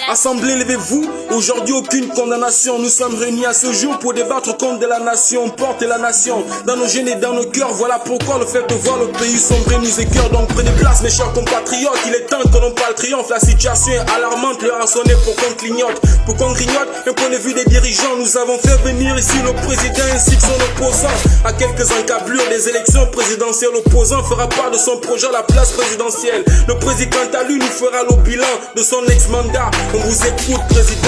Assemblée, levez-vous. Aujourd'hui, aucune condamnation. Nous sommes réunis à ce jour pour débattre au compte de la nation. Porte la nation dans nos gènes et dans nos cœurs. Voilà pourquoi le fait de voir le pays sombrer nous écœure. Donc prenez place, mes chers compatriotes. Il est temps que l'on parle triomphe. La situation est alarmante. L'heure a sonné pour qu'on clignote. Pour qu'on grignote un point de vue des dirigeants. Nous avons fait venir ici le président ainsi que son opposant. À quelques encablures des élections présidentielles, l'opposant fera part de son projet à la place présidentielle. Le président à lui nous fera le bilan de son ex-mandat. On vous écoute, président.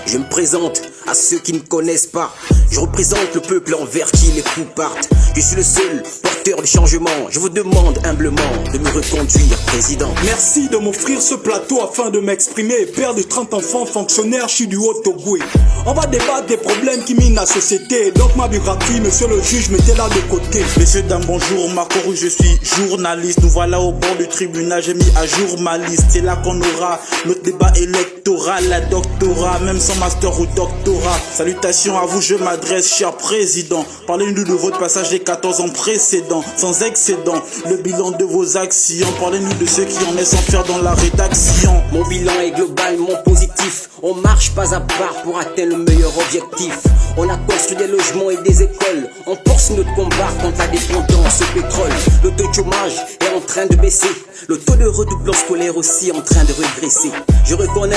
Je me présente à ceux qui ne connaissent pas. Je représente le peuple envers qui les coups partent. Je suis le seul porteur du changement. Je vous demande humblement de me reconduire, président. Merci de m'offrir ce plateau afin de m'exprimer. Père de 30 enfants fonctionnaires, je suis du Haut-Togo. On va débattre des problèmes qui minent la société. Donc ma biographie, monsieur le juge, mettez-la de côté. Messieurs, dames, bonjour, Marco Rouge, je suis journaliste. Nous voilà au bord du tribunal, j'ai mis à jour ma liste. C'est là qu'on aura notre débat électoral, la doctorat, même sans master ou doctorat. Salutations à vous, je m'adresse, cher président. Parlez-nous de votre passage des 14 ans précédents, sans excédent. Le bilan de vos actions, parlez-nous de ceux qui en est sans faire dans la rédaction. Mon bilan est globalement positif. On marche pas à part pour atteindre le meilleur objectif. On a construit des logements et des écoles. On poursuit notre combat contre la dépendance au pétrole. Le taux de chômage est en train de baisser. Le taux de redoublant scolaire aussi en train de régresser. Je reconnais,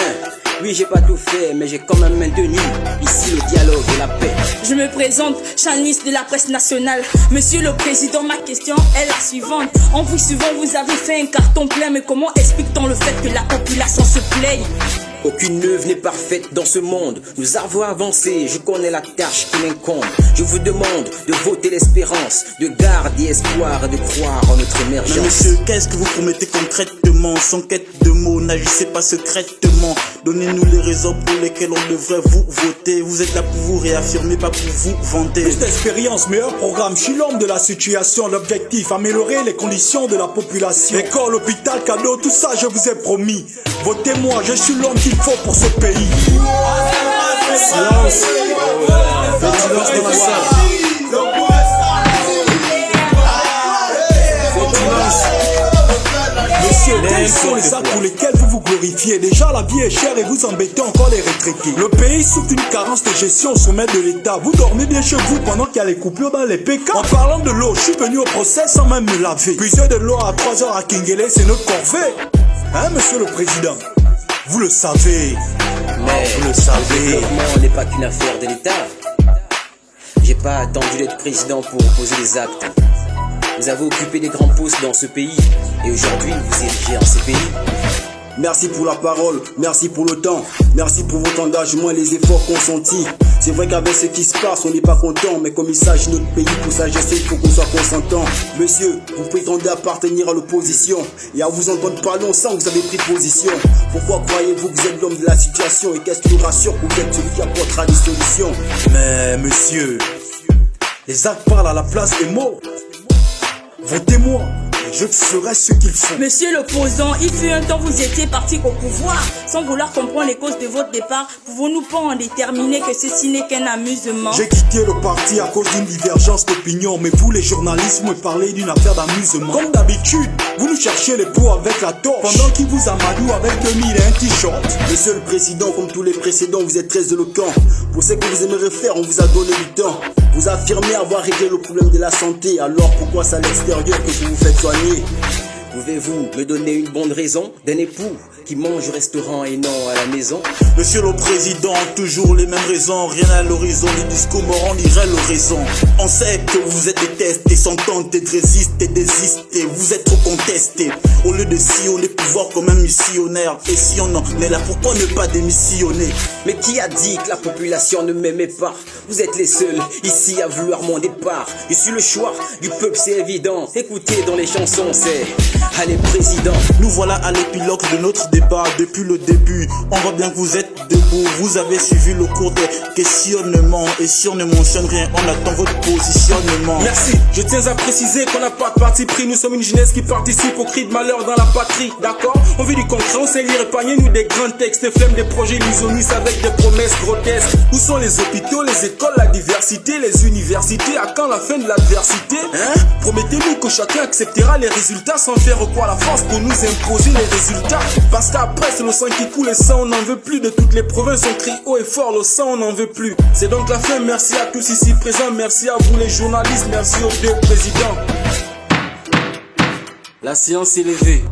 oui j'ai pas tout fait, mais j'ai quand même maintenu ici le dialogue et la paix. Je me présente, journaliste de la presse nationale. Monsieur le président, ma question est la suivante. En vous suivant, vous avez fait un carton plein, mais comment explique-t-on le fait que la population se plaigne? Aucune œuvre n'est parfaite dans ce monde. Nous avons avancé, je connais la tâche qui m'incombe. Je vous demande de voter l'espérance, de garder espoir et de croire en notre émergence. Mais monsieur, qu'est-ce que vous promettez concrètement? Sans quête de mots, n'agissez pas secrètement. Donnez-nous les raisons pour lesquelles on devrait vous voter. Vous êtes là pour vous réaffirmer, pas pour vous vanter. Plus d'expérience, meilleur programme. Je suis l'homme de la situation. L'objectif, améliorer les conditions de la population. École, hôpital, cadeau, tout ça je vous ai promis. Votez-moi, je suis l'homme qu'il faut pour ce pays. Silence. Le silence dans la salle. Messieurs, quels sont les actes pour lesquels vous vous glorifiez? Déjà la vie est chère et vous embêtez encore les retraités. Le pays souffre d'une carence de gestion au sommet de l'État. Vous dormez bien chez vous pendant qu'il y a les coupures dans les PK. En parlant de l'eau, je suis venu au procès sans même me laver. Puiser de l'eau à 3 heures à Kingele, c'est notre corvée. Hein, monsieur le président? Vous le savez. Mais vous le le savez. développement n'est pas qu'une affaire de l'État. J'ai pas attendu d'être président pour poser des actes. Vous avez occupé des grands postes dans ce pays et aujourd'hui vous érigez en CPI. Merci pour la parole, merci pour le temps, merci pour votre engagement et les efforts consentis. C'est vrai qu'avec ce qui se passe, on n'est pas content, mais comme il s'agit de notre pays, pour sa gestion, il faut qu'on soit consentant. Monsieur, vous prétendez appartenir à l'opposition, et à vous entendre parler, on sent que vous avez pris position. Pourquoi croyez-vous que vous êtes l'homme de la situation, et qu'est-ce qui nous rassure que vous êtes celui qui apportera des solutions? Mais monsieur, les actes parlent à la place des mots. Votez-moi, et je ferai ce qu'il faut. Monsieur l'opposant, il fut un temps vous étiez parti au pouvoir. Sans vouloir comprendre les causes de votre départ, pouvons-nous pas en déterminer que ceci n'est qu'un amusement? J'ai quitté le parti à cause d'une divergence d'opinion. Mais vous les journalistes me parlez d'une affaire d'amusement. Comme d'habitude, vous nous cherchez les pots avec la torche, pendant qu'il vous amadou avec 2000 et un t-shirt. Monsieur le président, comme tous les précédents, vous êtes très éloquent. Pour ce que vous aimeriez faire, on vous a donné du temps. Vous affirmez avoir réglé le problème de la santé, alors pourquoi c'est à l'extérieur que vous vous faites soigner? Pouvez-vous me donner une bonne raison d'un époux qui mange au restaurant et non à la maison? Monsieur le président, toujours les mêmes raisons. Rien à l'horizon, les discours moraux n'iraient l'horizon. On sait que vous êtes détestés, sans tenter de résister, désister. Vous êtes trop contestés. Au lieu de sillonner pouvoir comme un missionnaire. Et si on en est là, pourquoi ne pas démissionner? Mais qui a dit que la population ne m'aimait pas? Vous êtes les seuls ici à vouloir mon départ. Je suis le choix du peuple, c'est évident. Écoutez dans les chansons, c'est allez président. Nous voilà à l'épilogue de notre débat. Depuis le début, on voit bien que vous êtes debout. Vous avez suivi le cours des questionnements. Et si on ne mentionne rien, on attend votre positionnement. Merci, je tiens à préciser qu'on n'a pas de parti pris. Nous sommes une jeunesse qui participe au cri de malheur dans la patrie. D'accord? On veut du concret, on sait lire, épargner nous des grands textes. Flemme des projets illusionnistes avec des promesses grotesques. Où sont les hôpitaux, les écoles, la diversité, les universités? À quand la fin de l'adversité? Promettez-nous que chacun acceptera les résultats sans faire recours à la force pour nous imposer les résultats. Parce qu'après c'est le sang qui coule et ça on n'en veut plus. De toutes les provinces on crie haut et fort, le sang on n'en veut plus. C'est donc la fin, merci à tous ici présents. Merci à vous les journalistes, merci aux deux présidents. La séance est levée.